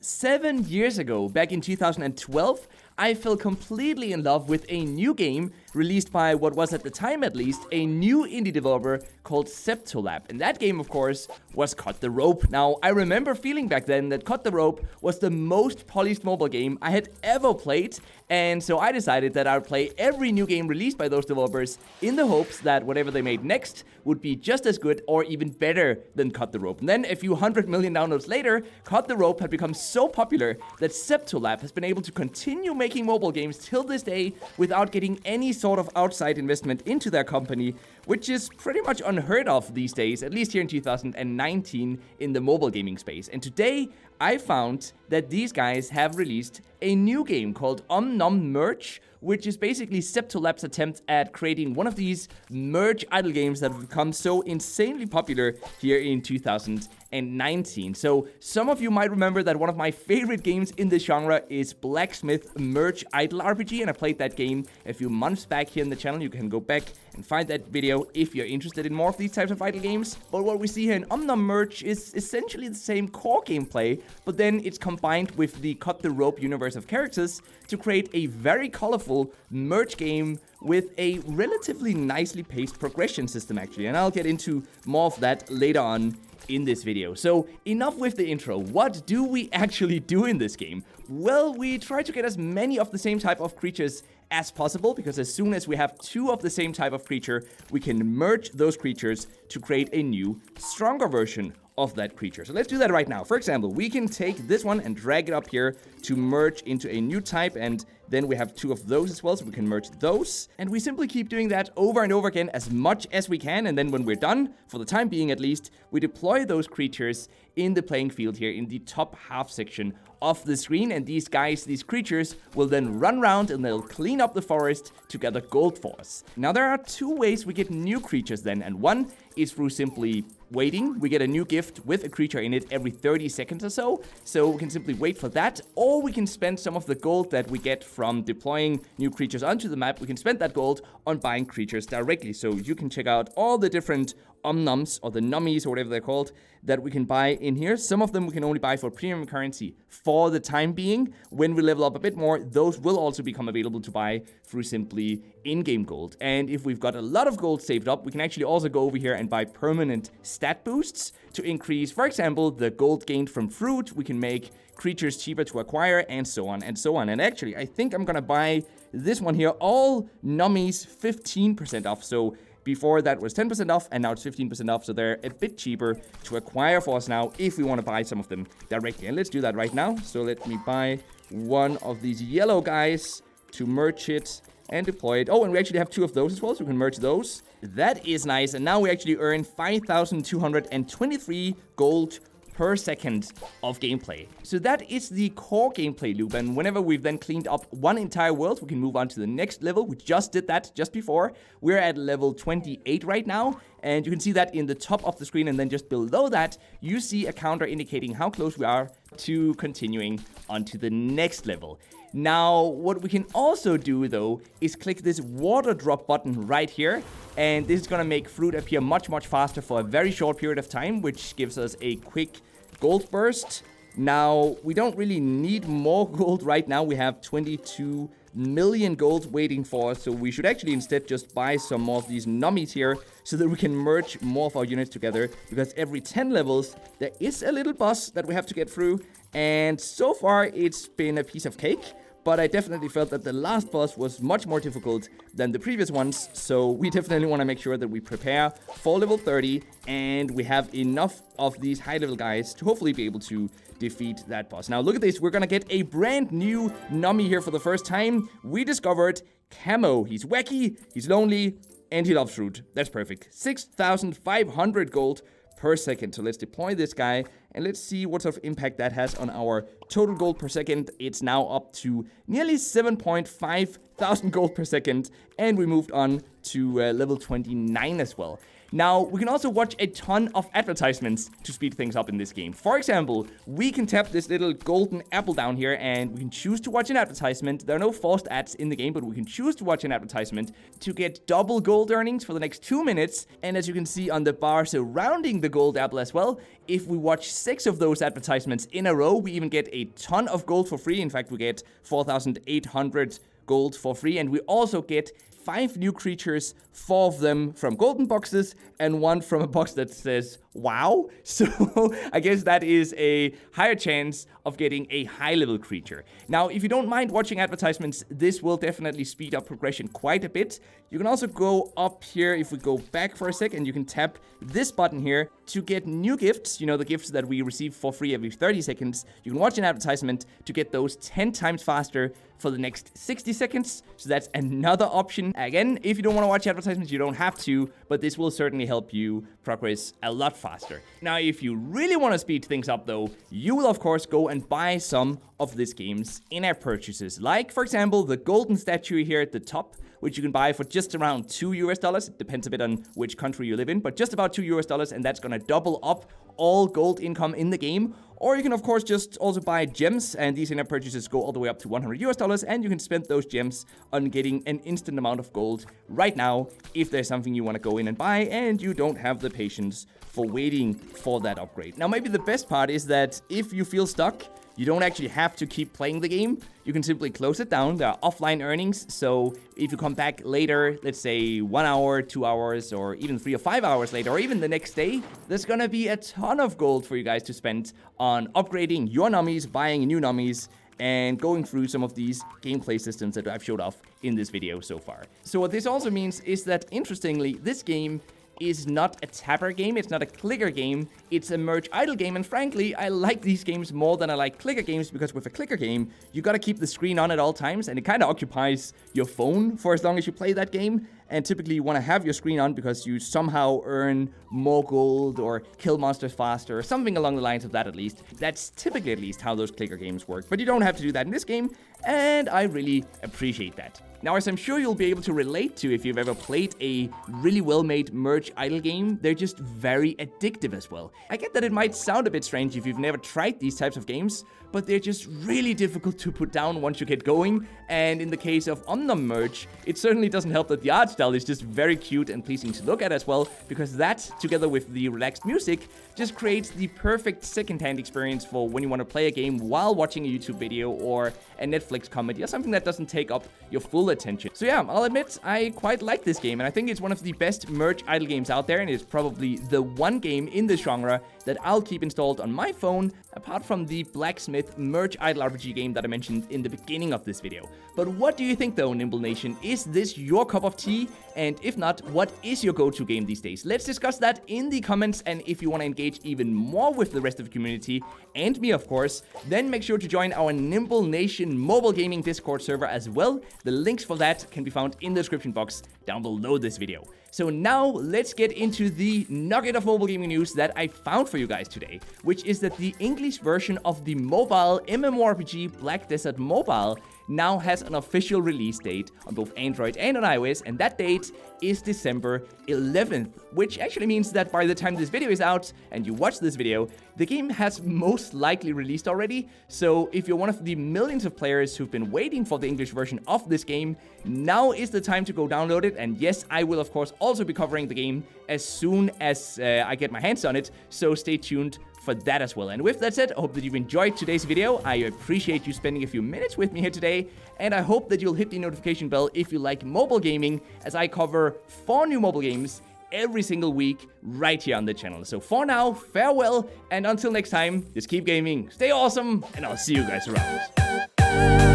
7 years ago, back in 2012, I fell completely in love with a new game released by what was at the time at least a new indie developer called Zeptolab. And that game, of course, was Cut the Rope. Now, I remember feeling back then that Cut the Rope was the most polished mobile game I had ever played. And so I decided that I would play every new game released by those developers in the hopes that whatever they made next would be just as good or even better than Cut the Rope. And then a few 100 million downloads later, Cut the Rope had become so popular that Zeptolab has been able to continue making mobile games till this day without getting any sort of outside investment into their company, which is pretty much unheard of these days, at least here in 2019 in the mobile gaming space. And today, I found that these guys have released a new game called Om Nom Merge, which is basically Zeptolab's attempt at creating one of these merge idle games that have become so insanely popular here in 2019. So some of you might remember that one of my favorite games in this genre is Blacksmith Merge Idle RPG, and I played that game a few months back here in the channel. You can go back and find that video if you're interested in more of these types of idle games. But what we see here in Om Nom Merge is essentially the same core gameplay, but then it's combined with the Cut the Rope universe of characters to create a very colorful merge game with a relatively nicely paced progression system actually, and I'll get into more of that later on in this video. So enough with the intro. What do we actually do in this game? Well, we try to get as many of the same type of creatures as possible, because as soon as we have two of the same type of creature, we can merge those creatures to create a new, stronger version of that creature. So let's do that right now. For example, we can take this one and drag it up here to merge into a new type, and then we have two of those as well, so we can merge those. And we simply keep doing that over and over again as much as we can, and then when we're done, for the time being at least, we deploy those creatures in the playing field here in the top half section of the screen, and these guys, these creatures, will then run around and they'll clean up the forest to gather gold for us. Now there are two ways we get new creatures then, and one is through simply waiting. We get a new gift with a creature in it every 30 seconds or so we can simply wait for that, or we can spend some of the gold that we get from deploying new creatures onto the map. We can spend that gold on buying creatures directly, so you can check out all the different Om Noms, or the Nummies, or whatever they're called, that we can buy in here. Some of them we can only buy for premium currency for the time being. When we level up a bit more, those will also become available to buy through simply in-game gold. And if we've got a lot of gold saved up, we can actually also go over here and buy permanent stat boosts to increase, for example, the gold gained from fruit. We can make creatures cheaper to acquire, and so on and so on. And actually, I think I'm gonna buy this one here, all Nummies 15% off. So before that was 10% off, and now it's 15% off, so they're a bit cheaper to acquire for us now if we want to buy some of them directly. And let's do that right now. So let me buy one of these yellow guys to merge it and deploy it. Oh, and we actually have two of those as well, so we can merge those. That is nice, and now we actually earn 5,223 gold per second of gameplay. So that is the core gameplay loop, and whenever we've then cleaned up one entire world, we can move on to the next level. We just did that just before. We're at level 28 right now, and you can see that in the top of the screen, and then just below that, you see a counter indicating how close we are to continuing onto the next level. Now, what we can also do, though, is click this water drop button right here, and this is gonna make fruit appear much, much faster for a very short period of time, which gives us a quick gold burst. Now, we don't really need more gold right now. We have 22 million gold waiting for us, so we should actually instead just buy some more of these nummies here so that we can merge more of our units together, because every 10 levels, there is a little boss that we have to get through, and so far, it's been a piece of cake. But I definitely felt that the last boss was much more difficult than the previous ones, so we definitely want to make sure that we prepare for level 30, and we have enough of these high-level guys to hopefully be able to defeat that boss. Now, look at this. We're going to get a brand new Nummy here for the first time. We discovered Camo. He's wacky, he's lonely, and he loves fruit. That's perfect. 6,500 gold per second. So let's deploy this guy, and let's see what sort of impact that has on our total gold per second. It's now up to nearly 7,500 gold per second, and we moved on to level 29 as well. Now, we can also watch a ton of advertisements to speed things up in this game. For example, we can tap this little golden apple down here and we can choose to watch an advertisement. There are no forced ads in the game, but we can choose to watch an advertisement to get double gold earnings for the next 2 minutes. And as you can see on the bar surrounding the gold apple as well, if we watch 6 of those advertisements in a row, we even get a ton of gold for free. In fact, we get 4,800 gold for free, and we also get 5 new creatures, 4 of them from golden boxes, and 1 from a box that says, wow. So I guess that is a higher chance of getting a high-level creature. Now, if you don't mind watching advertisements, this will definitely speed up progression quite a bit. You can also go up here, if we go back for a sec, and you can tap this button here to get new gifts. You know, the gifts that we receive for free every 30 seconds. You can watch an advertisement to get those 10 times faster for the next 60 seconds. So that's another option. Again, if you don't want to watch advertisements, you don't have to, but this will certainly help you progress a lot faster. Now, if you really want to speed things up though, you will of course go and buy some of this game's in-app purchases. Like, for example, the golden statue here at the top, which you can buy for just around $2. It depends a bit on which country you live in, but just about $2, and that's gonna double up all gold income in the game. Or you can of course just also buy gems, and these in-app purchases go all the way up to $100, and you can spend those gems on getting an instant amount of gold right now if there's something you want to go in and buy and you don't have the patience for waiting for that upgrade. Now, maybe the best part is that if you feel stuck, you don't actually have to keep playing the game. You can simply close it down. There are offline earnings, so if you come back later, let's say 1 hour, 2 hours, or even 3 or 5 hours later, or even the next day, there's gonna be a ton of gold for you guys to spend on upgrading your nummies, buying new nummies, and going through some of these gameplay systems that I've showed off in this video so far. So what this also means is that, interestingly, this game is not a tapper game, it's not a clicker game, it's a merge idle game, and frankly, I like these games more than I like clicker games, because with a clicker game, you gotta keep the screen on at all times, and it kinda occupies your phone for as long as you play that game, and typically you wanna have your screen on because you somehow earn more gold or kill monsters faster, or something along the lines of that at least. That's typically at least how those clicker games work, but you don't have to do that in this game, and I really appreciate that. Now, as I'm sure you'll be able to relate to if you've ever played a really well-made merge idle game, they're just very addictive as well. I get that it might sound a bit strange if you've never tried these types of games, but they're just really difficult to put down once you get going. And in the case of Om Nom merge, it certainly doesn't help that the art style is just very cute and pleasing to look at as well, because that, together with the relaxed music, just creates the perfect second-hand experience for when you want to play a game while watching a YouTube video or a Netflix comedy or something that doesn't take up your full attention. So yeah, I'll admit, I quite like this game, and I think it's one of the best merge idle games out there, and it's probably the one game in this genre that I'll keep installed on my phone, apart from the Blacksmith merge idle RPG game that I mentioned in the beginning of this video. But what do you think though, Nimble Nation? Is this your cup of tea? And if not, what is your go-to game these days? Let's discuss that in the comments, and if you want to engage even more with the rest of the community, and me of course, then make sure to join our Nimble Nation mobile gaming Discord server as well. The links for that can be found in the description box down below this video. So now let's get into the nugget of mobile gaming news that I found for you guys today, which is that the English version of the mobile MMORPG Black Desert Mobile now has an official release date on both Android and on iOS, and that date is December 11th, which actually means that by the time this video is out and you watch this video, the game has most likely released already. So if you're one of the millions of players who've been waiting for the English version of this game, now is the time to go download it. And yes, I will of course also be covering the game as soon as I get my hands on it, so stay tuned for that as well. And with that said, I hope that you've enjoyed today's video. I appreciate you spending a few minutes with me here today, and I hope that you'll hit the notification bell if you like mobile gaming, as I cover 4 new mobile games every single week right here on the channel. So for now, farewell, and until next time, just keep gaming, stay awesome, and I'll see you guys around.